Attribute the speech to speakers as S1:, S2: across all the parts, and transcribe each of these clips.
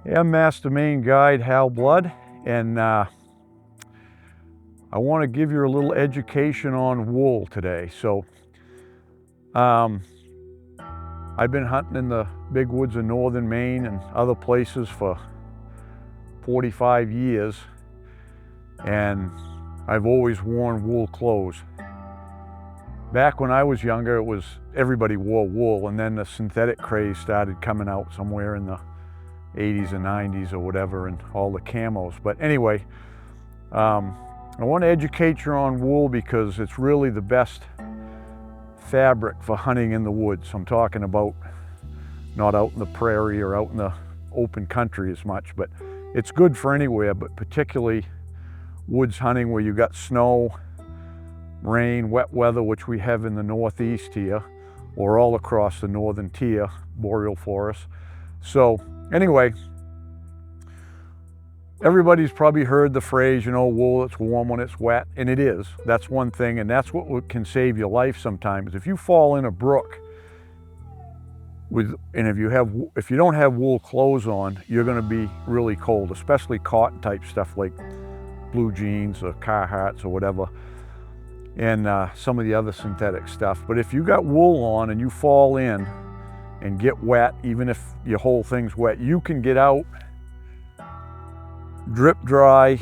S1: Hey, I'm Master Maine Guide Hal Blood, and I want to give you a little education on wool today. So I've been hunting in the big woods of northern Maine and other places for 45 years, and I've always worn wool clothes. Back when I was younger, it was everybody wore wool, and then the synthetic craze started coming out somewhere in the 80s and 90s or whatever, and all the camos. But anyway, I want to educate you on wool because it's really the best fabric for hunting in the woods. I'm talking about not out in the prairie or out in the open country as much, but it's good for anywhere, but particularly woods hunting where you got snow, rain, wet weather, which we have in the northeast here, or all across the northern tier, boreal forests. So anyway, everybody's probably heard the phrase, you know, wool, it's warm when it's wet, and it is. That's one thing, and that's what can save your life sometimes. If you fall in a brook if you don't have wool clothes on, you're going to be really cold, especially cotton type stuff like blue jeans or Carhartts or whatever, and some of the other synthetic stuff. But if you got wool on and you fall in and get wet, even if your whole thing's wet, you can get out, drip dry.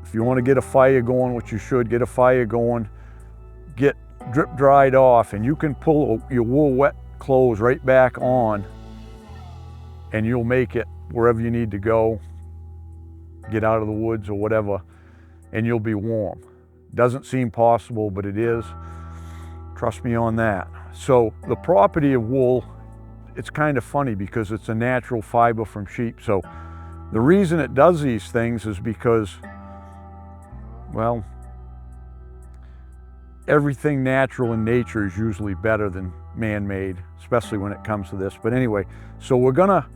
S1: If you want to get a fire going, which you should, get a fire going, get drip dried off, and you can pull your wool wet clothes right back on, and you'll make it wherever you need to go, get out of the woods or whatever, and you'll be warm. Doesn't seem possible, but it is. Trust me on that. So the property of wool, it's kind of funny because it's a natural fiber from sheep. So the reason it does these things is because, well, everything natural in nature is usually better than man-made, especially when it comes to this. But anyway, so we're gonna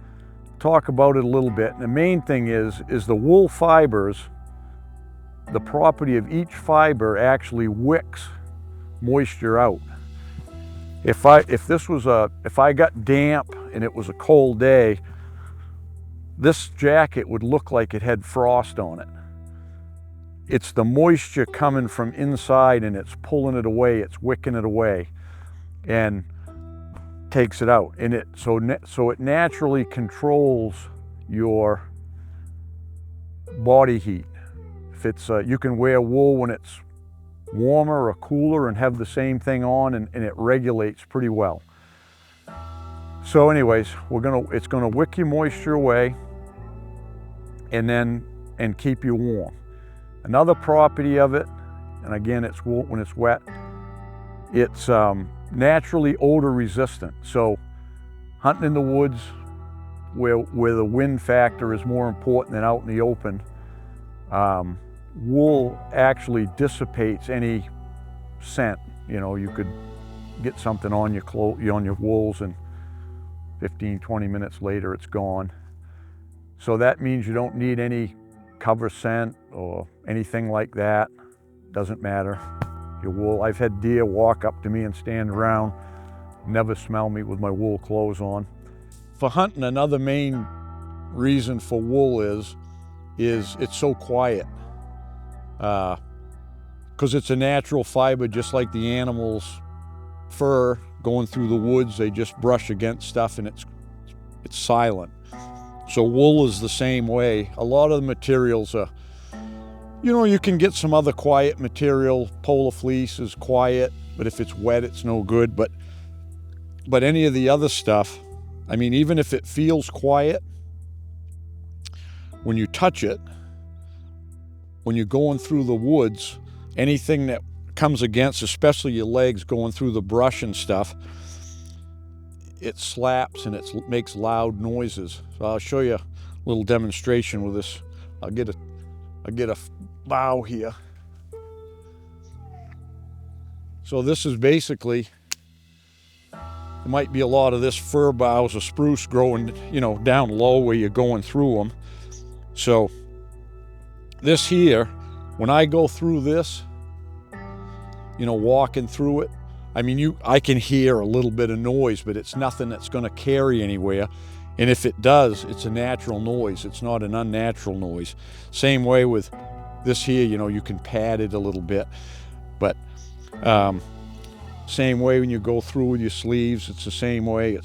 S1: talk about it a little bit. And the main thing is the wool fibers, the property of each fiber actually wicks moisture out. If I got damp and it was a cold day, this jacket would look like it had frost on it. It's the moisture coming from inside, and it's pulling it away, it's wicking it away and takes it out. And so it naturally controls your body heat. If it's you can wear wool when it's warmer or cooler and have the same thing on, and it regulates pretty well. So anyways, it's gonna wick your moisture away and keep you warm. Another property of it, and again, it's wool when it's wet, it's naturally odor resistant. So hunting in the woods where the wind factor is more important than out in the open, wool actually dissipates any scent. You know, you could get something on your wools, and 15-20 minutes later it's gone. So that means you don't need any cover scent or anything like that. Doesn't matter. Your wool. I've had deer walk up to me and stand around, never smell me with my wool clothes on. For hunting, another main reason for wool is it's so quiet. Because it's a natural fiber, just like the animal's fur going through the woods. They just brush against stuff and it's silent. So wool is the same way. A lot of the materials are, you know, you can get some other quiet material. Polar fleece is quiet, but if it's wet, it's no good. But any of the other stuff, I mean, even if it feels quiet, when you touch it, when you're going through the woods, anything that comes against, especially your legs going through the brush and stuff, it slaps and it makes loud noises. So I'll show you a little demonstration with this. I'll get a bough here. So this is basically, there might be a lot of this fir boughs or spruce growing, you know, down low where you're going through them. So this here, when I go through this, you know, walking through it, I mean, I can hear a little bit of noise, but it's nothing that's going to carry anywhere. And if it does, it's a natural noise. It's not an unnatural noise. Same way with this here, you know, you can pad it a little bit, but same way when you go through with your sleeves, it's the same way.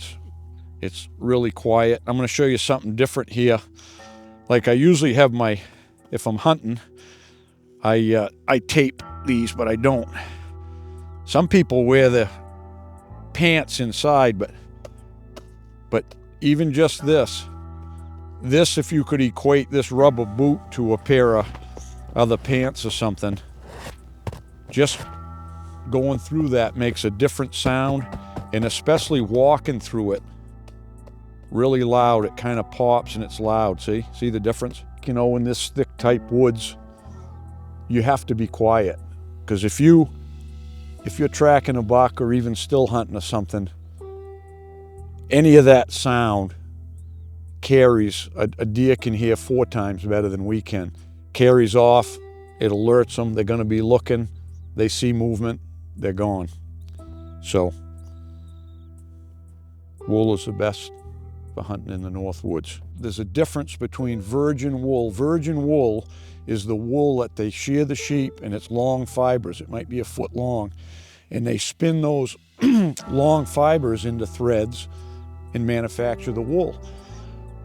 S1: It's really quiet. I'm gonna show you something different here. Like I usually have my, if I'm hunting, I tape these, but I don't. Some people wear the pants inside, but even just this, if you could equate this rubber boot to a pair of other pants or something, just going through that makes a different sound, and especially walking through it, really loud. It kind of pops and it's loud. See the difference? You know, in this thick type woods, you have to be quiet, because if you're tracking a buck or even still hunting or something, any of that sound carries, a deer can hear 4 times better than we can. Carries off, it alerts them, they're gonna be looking, they see movement, they're gone. So, wool is the best for hunting in the North Woods. There's a difference between virgin wool. Virgin wool is the wool that they shear the sheep, and it's long fibers. It might be a foot long. And they spin those long fibers into threads and manufacture the wool.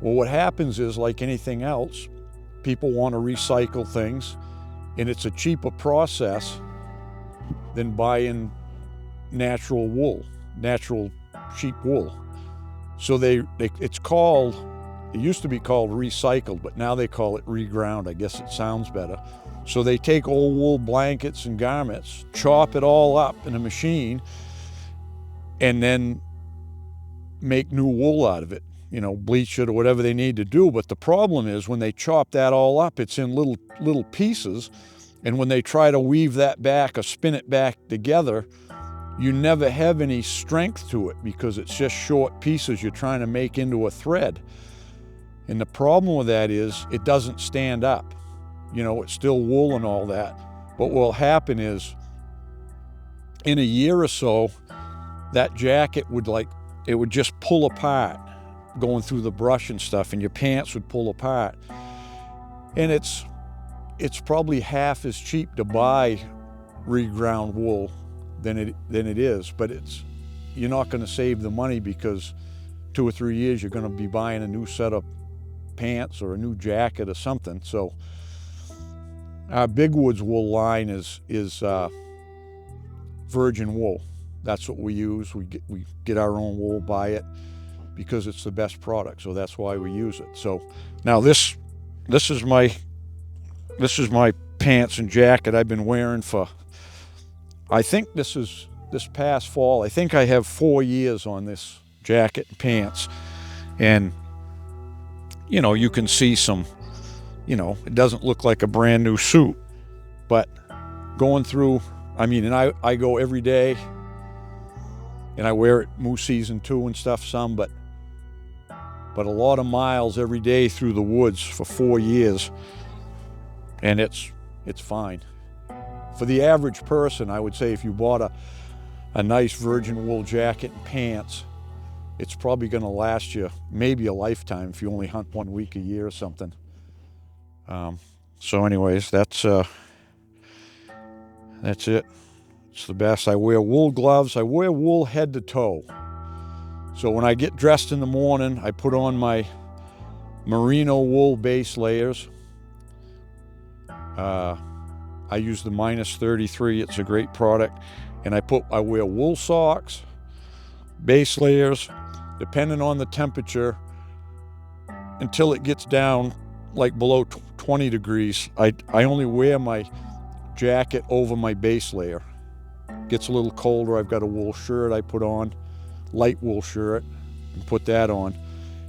S1: Well, what happens is, like anything else, people want to recycle things, and it's a cheaper process than buying natural wool, natural sheep wool. So it used to be called recycled, but now they call it reground. I guess it sounds better. So they take old wool blankets and garments, chop it all up in a machine, and then make new wool out of it, you know, bleach it or whatever they need to do. But the problem is, when they chop that all up, it's in little pieces, and when they try to weave that back or spin it back together, you never have any strength to it, because it's just short pieces you're trying to make into a thread. And the problem with that is it doesn't stand up. You know, it's still wool and all that. But what will happen is, in a year or so, that jacket would just pull apart going through the brush and stuff, and your pants would pull apart. And it's probably half as cheap to buy reground wool than it is, but you're not going to save the money, because 2 or 3 years you're going to be buying a new set of pants or a new jacket or something. So our Big Woods wool line is virgin wool. That's what we use. We get our own wool, buy it, because it's the best product. So that's why we use it. So now this is my pants and jacket I've been wearing for, I think this past fall. I think I have 4 years on this jacket and pants. And, you know, you can see some, you know, it doesn't look like a brand new suit, but going through, I mean, and I go every day, and I wear it moose season too and stuff some, but a lot of miles every day through the woods for 4 years, and it's fine. For the average person, I would say, if you bought a nice virgin wool jacket and pants, it's probably going to last you maybe a lifetime if you only hunt 1 week a year or something. So anyways, that's it. It's the best. I wear wool gloves. I wear wool head to toe. So when I get dressed in the morning, I put on my merino wool base layers. I use the -33. It's a great product. And I wear wool socks, base layers, depending on the temperature, until it gets down like below 20 degrees. I only wear my jacket over my base layer. Gets a little colder, I've got a wool shirt I put on, light wool shirt, and put that on.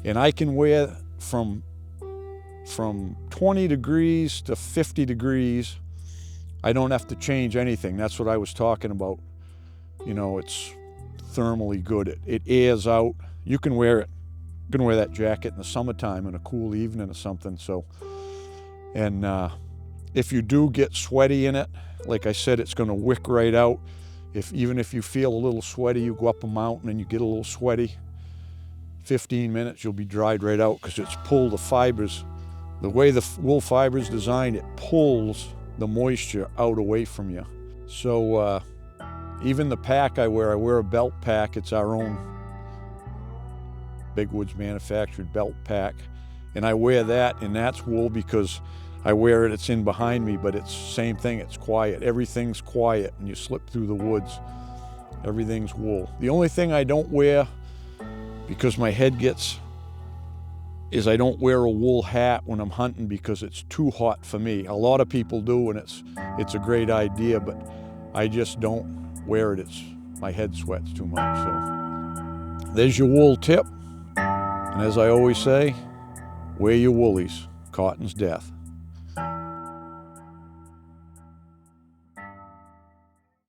S1: And I can wear from 20 degrees to 50 degrees. I don't have to change anything. That's what I was talking about. You know, it's thermally good. It airs out. You can wear it. You can wear that jacket in the summertime in a cool evening or something. So, and if you do get sweaty in it, like I said, it's going to wick right out. Even if you feel a little sweaty, you go up a mountain and you get a little sweaty. 15 minutes, you'll be dried right out because it's pulled the fibers. The way the wool fiber is designed, it pulls the moisture out away from you. So even the pack I wear a belt pack. It's our own Big Woods manufactured belt pack. And I wear that, and that's wool because I wear it, it's in behind me, but it's the same thing, it's quiet. Everything's quiet when you slip through the woods. Everything's wool. The only thing I don't wear, because my head gets, is I don't wear a wool hat when I'm hunting because it's too hot for me. A lot of people do, and it's a great idea, but I just don't wear it. My head sweats too much. So there's your wool tip. And as I always say, wear your woolies. Cotton's death.